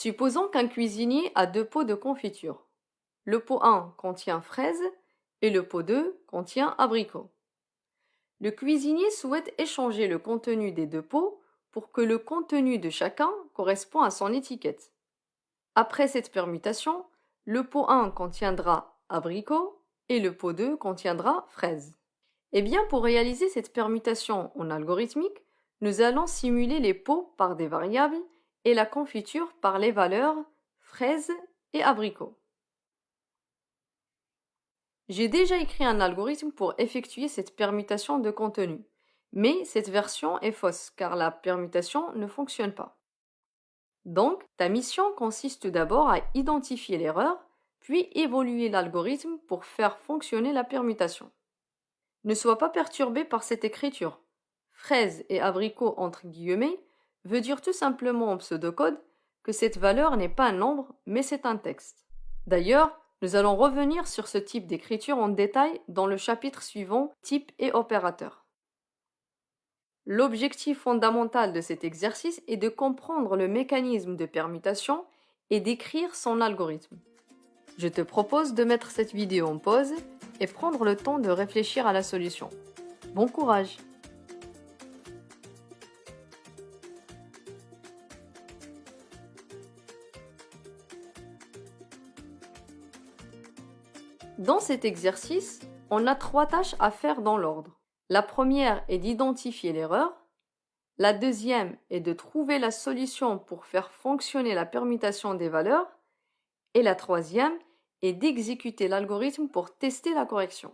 Supposons qu'un cuisinier a deux pots de confiture. Le pot 1 contient fraises et le pot 2 contient abricots. Le cuisinier souhaite échanger le contenu des deux pots pour que le contenu de chacun corresponde à son étiquette. Après cette permutation, le pot 1 contiendra abricot et le pot 2 contiendra fraises. Eh bien, pour réaliser cette permutation en algorithmique, nous allons simuler les pots par des variables et la confiture par les valeurs fraises et abricots. J'ai déjà écrit un algorithme pour effectuer cette permutation de contenu, mais cette version est fausse car la permutation ne fonctionne pas. Donc, ta mission consiste d'abord à identifier l'erreur, puis évoluer l'algorithme pour faire fonctionner la permutation. Ne sois pas perturbé par cette écriture. Fraise et abricot entre guillemets veut dire tout simplement en pseudocode que cette valeur n'est pas un nombre, mais c'est un texte. D'ailleurs, nous allons revenir sur ce type d'écriture en détail dans le chapitre suivant, type et opérateur. L'objectif fondamental de cet exercice est de comprendre le mécanisme de permutation et d'écrire son algorithme. Je te propose de mettre cette vidéo en pause et prendre le temps de réfléchir à la solution. Bon courage! Dans cet exercice, on a 3 tâches à faire dans l'ordre. La première est d'identifier l'erreur. La deuxième est de trouver la solution pour faire fonctionner la permutation des valeurs. Et la troisième est d'exécuter l'algorithme pour tester la correction.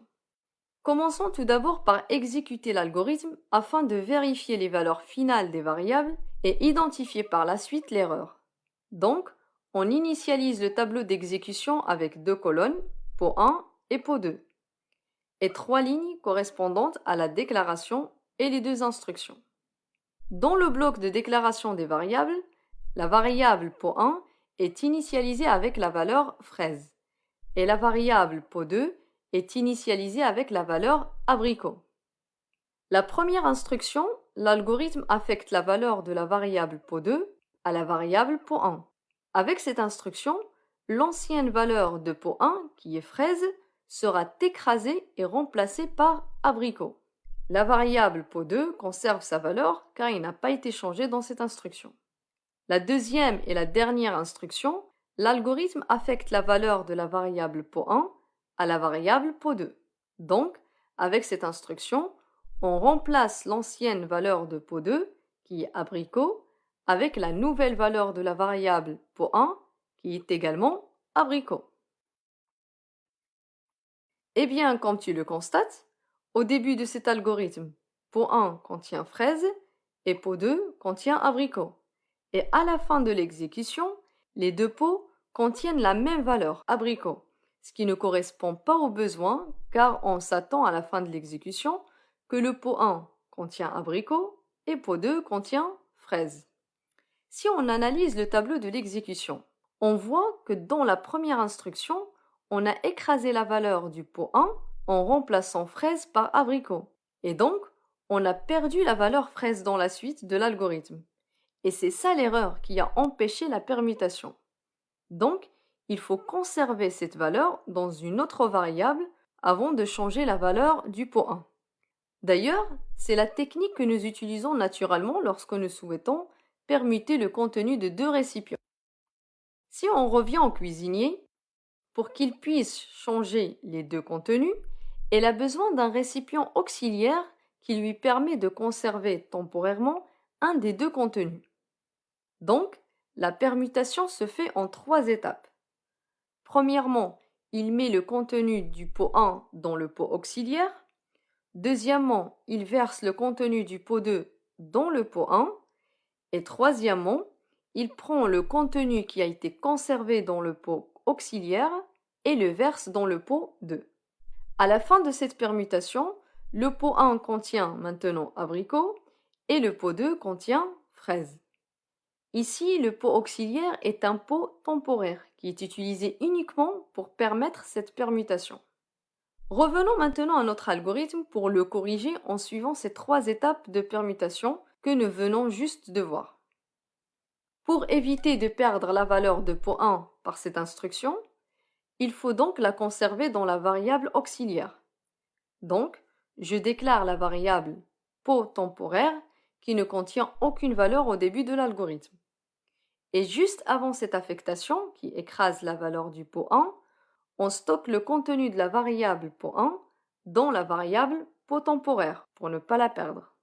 Commençons tout d'abord par exécuter l'algorithme afin de vérifier les valeurs finales des variables et identifier par la suite l'erreur. Donc, on initialise le tableau d'exécution avec 2 colonnes, pot 1 et pot 2, et 3 lignes correspondantes à la déclaration et les 2 instructions. Dans le bloc de déclaration des variables, la variable pot 1 est initialisée avec la valeur fraise et la variable pot 2 est initialisée avec la valeur abricot. La première instruction, l'algorithme affecte la valeur de la variable pot 2 à la variable pot 1. Avec cette instruction, l'ancienne valeur de pot 1, qui est fraise, sera écrasée et remplacée par abricot. La variable pot 2 conserve sa valeur car il n'a pas été changé dans cette instruction. La deuxième et la dernière instruction, l'algorithme affecte la valeur de la variable pot 1 à la variable pot 2. Donc, avec cette instruction, on remplace l'ancienne valeur de pot 2, qui est abricot, avec la nouvelle valeur de la variable pot 1, qui est également abricot. Eh bien, comme tu le constates, au début de cet algorithme, pot 1 contient fraise et pot 2 contient abricot. Et à la fin de l'exécution, les deux pots contiennent la même valeur, abricot, ce qui ne correspond pas aux besoins car on s'attend à la fin de l'exécution que le pot 1 contient abricot et pot 2 contient fraise. Si on analyse le tableau de l'exécution, on voit que dans la première instruction, on a écrasé la valeur du pot 1 en remplaçant fraise par abricot. Et donc, on a perdu la valeur fraise dans la suite de l'algorithme. Et c'est ça l'erreur qui a empêché la permutation. Donc, il faut conserver cette valeur dans une autre variable avant de changer la valeur du pot 1. D'ailleurs, c'est la technique que nous utilisons naturellement lorsque nous souhaitons permuter le contenu de 2 récipients. Si on revient au cuisinier, pour qu'il puisse changer les 2 contenus, il a besoin d'un récipient auxiliaire qui lui permet de conserver temporairement un des 2 contenus. Donc, la permutation se fait en 3 étapes. Premièrement, il met le contenu du pot 1 dans le pot auxiliaire. Deuxièmement, il verse le contenu du pot 2 dans le pot 1. Et troisièmement, il prend le contenu qui a été conservé dans le pot auxiliaire et le verse dans le pot 2. À la fin de cette permutation, le pot 1 contient maintenant abricot et le pot 2 contient fraise. Ici, le pot auxiliaire est un pot temporaire qui est utilisé uniquement pour permettre cette permutation. Revenons maintenant à notre algorithme pour le corriger en suivant ces 3 étapes de permutation que nous venons juste de voir. Pour éviter de perdre la valeur de pot 1 par cette instruction, il faut donc la conserver dans la variable auxiliaire. Donc, je déclare la variable pot temporaire qui ne contient aucune valeur au début de l'algorithme. Et juste avant cette affectation, qui écrase la valeur du pot 1, on stocke le contenu de la variable pot 1 dans la variable pot temporaire pour ne pas la perdre.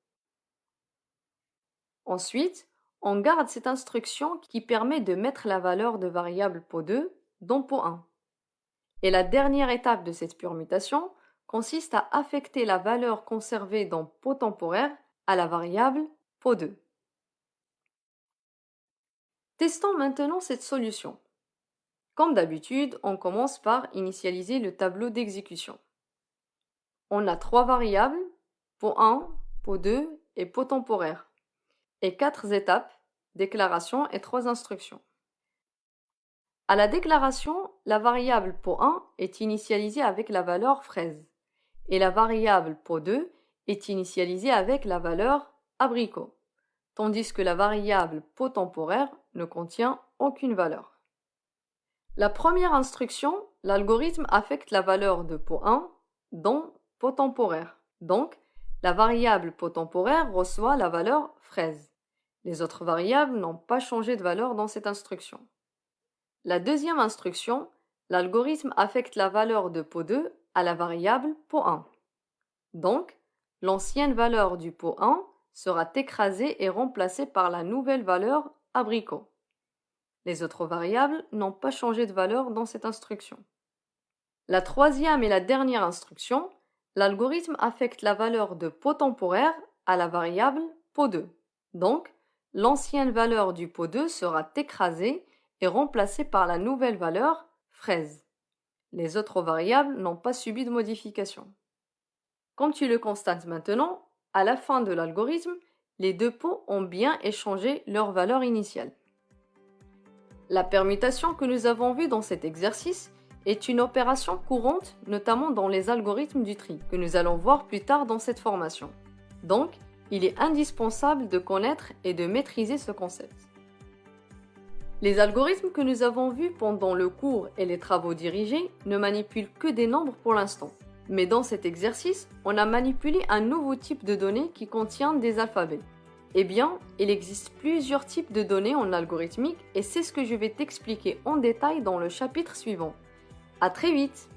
Ensuite, on garde cette instruction qui permet de mettre la valeur de variable pot 2 dans pot 1. Et la dernière étape de cette permutation consiste à affecter la valeur conservée dans pot temporaire à la variable pot 2. Testons maintenant cette solution. Comme d'habitude, on commence par initialiser le tableau d'exécution. On a 3 variables, pot 1, pot 2 et pot temporaire, et 4 étapes, déclaration et 3 instructions. À la déclaration, la variable pot 1 est initialisée avec la valeur fraise, et la variable pot 2 est initialisée avec la valeur abricot, tandis que la variable pot temporaire ne contient aucune valeur. La première instruction, l'algorithme affecte la valeur de pot 1 dans pot temporaire. Donc, la variable pot temporaire reçoit la valeur fraise. Les autres variables n'ont pas changé de valeur dans cette instruction. La deuxième instruction, l'algorithme affecte la valeur de pot 2 à la variable pot 1. Donc, l'ancienne valeur du pot 1 sera écrasée et remplacée par la nouvelle valeur abricot. Les autres variables n'ont pas changé de valeur dans cette instruction. La troisième et la dernière instruction, l'algorithme affecte la valeur de pot temporaire à la variable pot 2. Donc, l'ancienne valeur du pot 2 sera écrasée et remplacée par la nouvelle valeur fraise. Les autres variables n'ont pas subi de modification. Comme tu le constates maintenant, à la fin de l'algorithme, les deux pots ont bien échangé leur valeur initiale. La permutation que nous avons vue dans cet exercice est une opération courante, notamment dans les algorithmes du tri, que nous allons voir plus tard dans cette formation. Donc, il est indispensable de connaître et de maîtriser ce concept. Les algorithmes que nous avons vus pendant le cours et les travaux dirigés ne manipulent que des nombres pour l'instant. Mais dans cet exercice, on a manipulé un nouveau type de données qui contient des alphabets. Eh bien, il existe plusieurs types de données en algorithmique et c'est ce que je vais t'expliquer en détail dans le chapitre suivant. À très vite!